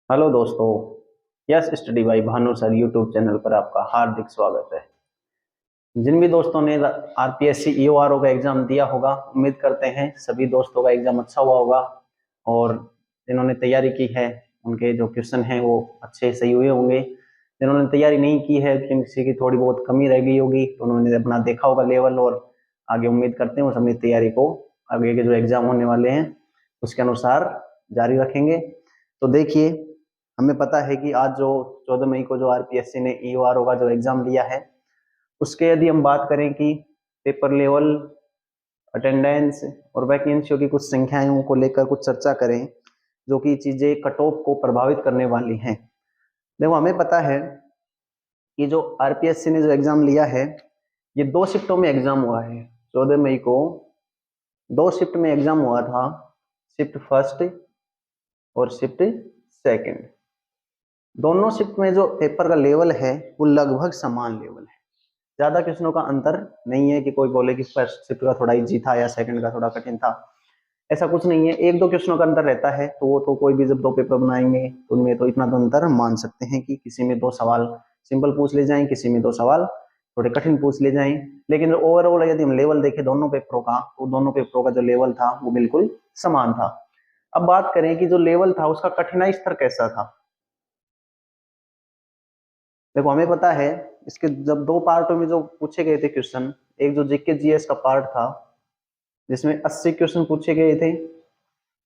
Hello दोस्तों। Yes study bye Bhanu sir YouTube channel पर आपका हार्दिक स्वागत है। जिन भी दोस्तों ने आरपीएससी ईओआरओ का एग्जाम दिया होगा, उम्मीद करते हैं सभी दोस्तों का एग्जाम अच्छा हुआ होगा। और जिन्होंने तैयारी की है उनके जो क्वेश्चन हैं वो अच्छे सही हुए होंगे। जिन्होंने तैयारी नहीं की है, किसी की थोड़ी बहुत कमी रह गई होगी, तो उन्होंने अपना देखा होगा लेवल, और आगे उम्मीद करते हैं उस अपनी तैयारी को आगे के जो एग्जाम होने वाले हैं उसके अनुसार जारी रखेंगे। तो देखिए, हमें पता है कि आज जो 14 मई को जो आरपीएससी ने ईओआरओ का जो एग्जाम लिया है, उसके यदि हम बात करें कि पेपर लेवल, अटेंडेंस और वैकेंसियों की कुछ संख्याओं को लेकर कुछ चर्चा करें, जो कि चीजें कट ऑफ को प्रभावित करने वाली हैं। देखो, हमें पता है कि जो आरपीएससी ने जो एग्जाम लिया है, ये 2 शिफ्टों में एग्जाम हुआ है। 14 मई को 2 शिफ्ट में एग्जाम हुआ था, शिफ्ट फर्स्ट और शिफ्ट सेकंड। दोनों शिफ्ट में जो पेपर का लेवल है वो लगभग समान लेवल है। ज्यादा क्वेश्चनों का अंतर नहीं है कि कोई बोले कि फर्स्ट शिफ्ट का थोड़ा इजी था या सेकंड का थोड़ा कठिन था। ऐसा कुछ नहीं है, एक दो क्वेश्चनों का अंतर रहता है, तो वो तो कोई भी जब 2 पेपर बनाएंगे तो उनमें तो इतना तो अंतर मान सकते हैं कि किसी में 2 सवाल सिंपल पूछ ले जाएं, किसी में 2 सवाल थोड़े कठिन पूछ ले जाएं। लेकिन ओवरऑल यदि हम लेवल देखें दोनों पेपरों का, तो दोनों पेपरों का जो लेवल था वो बिल्कुल समान था। अब बात करें कि जो लेवल था उसका कठिनाई स्तर कैसा था। देखो, हमें पता है इसके जब 2 पार्टों में जो पूछे गए थे क्वेश्चन, एक जो जीके जीएस का पार्ट था जिसमें 80 क्वेश्चन पूछे गए थे,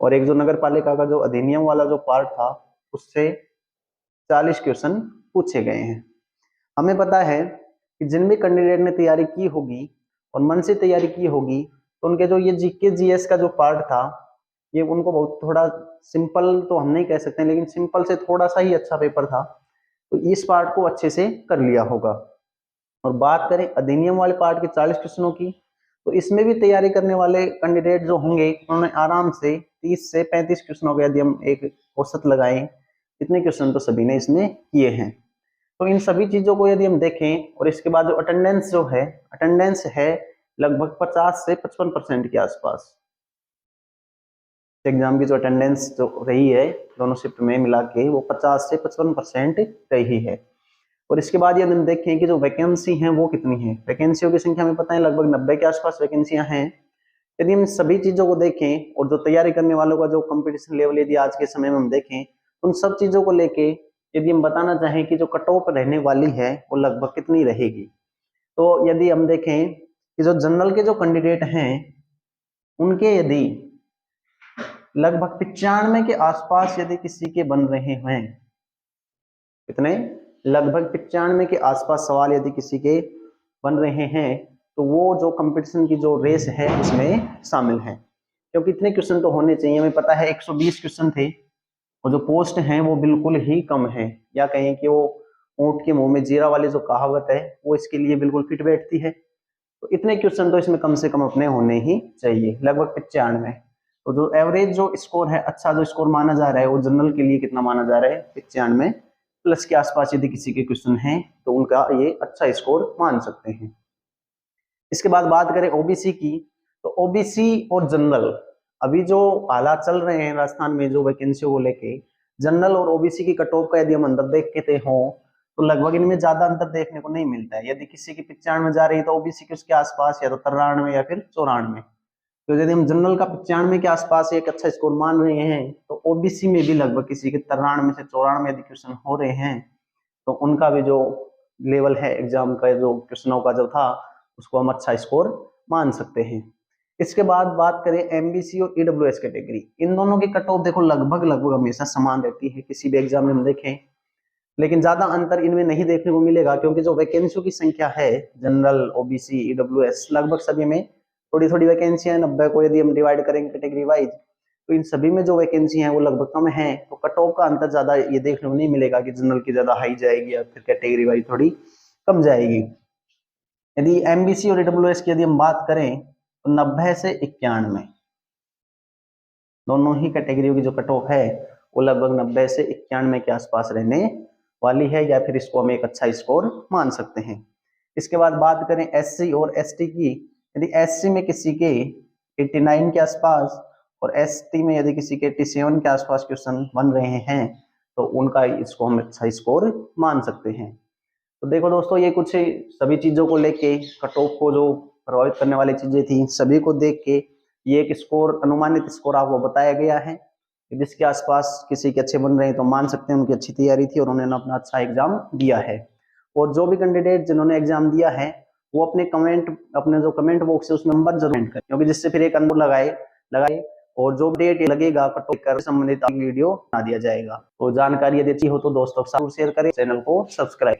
और एक जो नगर पालिका का जो अधिनियम वाला जो पार्ट था उससे 40 क्वेश्चन पूछे गए हैं। हमें पता है कि जिन भी कैंडिडेट ने तैयारी की होगी और मन से तैयारी की होगी, तो उनके जो ये जीके जीएस का जो पार्ट था, ये उनको बहुत थोड़ा सिंपल तो हम नहीं कह सकते, लेकिन सिंपल से थोड़ा सा ही अच्छा पेपर था, तो इस पार्ट को अच्छे से कर लिया होगा। और बात करें अधिनियम वाले पार्ट के 40 क्वेश्चनों की, तो इसमें भी तैयारी करने वाले कैंडिडेट जो होंगे उन्होंने आराम से 30 से 35 क्वेश्चनों के यदि हम एक औसत लगाएं, इतने क्वेश्चन तो सभी ने इसमें किए हैं। तो इन सभी चीजों को यदि हम देखें, और इसके बाद जो अटेंडेंस जो है, अटेंडेंस है लगभग 50 से 55% के आसपास। एग्जाम की जो अटेंडेंस जो रही है दोनों शिफ्ट में मिला के, वो 50 से 55% रही है। और इसके बाद यदि हम देखें कि जो वैकेंसी हैं वो कितनी है, वैकेंसियों की संख्या हमें पता है लगभग 90 के आसपास वैकेंसियां हैं। यदि हम सभी चीजों को देखें और जो तैयारी करने वालों का जो कंपटीशन लेवल यदि आज के समय में हम देखें, उन सब चीजों को लेके यदि हम बताना चाहें कि जो कट ऑफ रहने वाली है वो लगभग कितनी रहेगी, तो यदि हम देखें कि जो जनरल के जो कैंडिडेट हैं उनके यदि लगभग 95 के आसपास यदि किसी के बन रहे हैं, कितने, लगभग 95 के आसपास सवाल यदि किसी के बन रहे हैं, तो वो जो कंपटीशन की जो रेस है उसमें शामिल है। क्योंकि इतने क्वेश्चन तो होने चाहिए। हमें पता है 120 क्वेश्चन थे, और जो पोस्ट हैं वो बिल्कुल ही कम है, या कहें कि वो ऊंट के मुंह में जीरा वाली जो कहावत है वो इसके लिए बिल्कुल फिट बैठती है। तो इतने क्वेश्चन तो इसमें कम से कम अपने होने ही चाहिए, लगभग 95। तो जो एवरेज जो स्कोर है, अच्छा जो स्कोर माना जा रहा है, वो जनरल के लिए कितना माना जा रहा है, 95 प्लस के आसपास यदि किसी के क्वेश्चन हैं तो उनका ये अच्छा स्कोर मान सकते हैं। इसके बाद बात करें ओबीसी की, तो ओबीसी और जनरल अभी जो हालात चल रहे हैं राजस्थान में जो वैकेंसी को लेके, जनरल और ओबीसी की कट ऑफ का यदि हम अंदर देखते हो तो लगभग इनमें ज्यादा अंतर देखने को नहीं मिलता है। यदि किसी की 95 जा रही है तो ओबीसी की उसके आसपास या तो 93 या फिर 94। तो यदि हम जनरल का 95 के आसपास एक अच्छा स्कोर मान रहे हैं, तो ओबीसी में भी लगभग किसी के 93 से 94 यदि क्वेश्चन हो रहे हैं, तो उनका भी जो लेवल है एग्जाम का जो क्वेश्चनों का जो था उसको हम अच्छा स्कोर मान सकते हैं। इसके बाद बात करें एमबीसी और ईडब्ल्यूएस कैटेगरी, इन दोनों की कट ऑफ देखो लगभग लगभग हमेशा समान रहती है किसी भी एग्जाम में हम देखें, लेकिन ज्यादा अंतर इनमें नहीं देखने को मिलेगा, क्योंकि जो वैकेंसियों की संख्या है जनरल, ओबीसी, ईडब्ल्यूएस, लगभग सभी में थोड़ी थोड़ी वैकेंसियां 90 को यदि हम डिवाइड करेंगे कैटेगरी वाइज, तो इन सभी में जो वैकेंसी है वो लगभग कम है। तो कट ऑफ का अंतर ज्यादा ये देखने को नहीं मिलेगा कि जनरल की ज्यादा हाई जाएगी या फिर कैटेगरी वाइज थोड़ी कम जाएगी। यदि एमबीसी और ईडब्ल्यूएस की यदि हम बात करें तो 90 से 91, दोनों ही कैटेगरियों की जो कट ऑफ है वो लगभग 90 से 91 के आसपास रहने वाली है, या फिर इसको हम एक अच्छा स्कोर मान सकते हैं। इसके बाद बात करें एससी और एसटी की, यदि एससी में किसी के 89 के आसपास और एसटी में यदि किसी के 87 के आसपास क्वेश्चन बन रहे हैं, तो उनका इसको हम अच्छा स्कोर मान सकते हैं। तो देखो दोस्तों, ये कुछ सभी चीजों को लेके, कट ऑफ को जो प्रभावित करने वाली चीजें थी सभी को देख के ये एक स्कोर, अनुमानित स्कोर आपको बताया गया है। जिसके आसपास किसी के अच्छे बन रहे हैं तो मान सकते हैं उनकी अच्छी तैयारी थी और उन्होंने अपना अच्छा एग्जाम दिया है। और जो भी कैंडिडेट जिन्होंने एग्जाम दिया है वो अपने जो कमेंट बॉक्स है उसमें नंबर जरूर करें, क्योंकि जिससे फिर एक अंदर लगाए और जो डेट लगेगा कट ऑफ कर संबंधित वीडियो बना दिया जाएगा। तो जानकारी यदि अच्छी हो तो दोस्तों के साथ शेयर करें, चैनल को सब्सक्राइब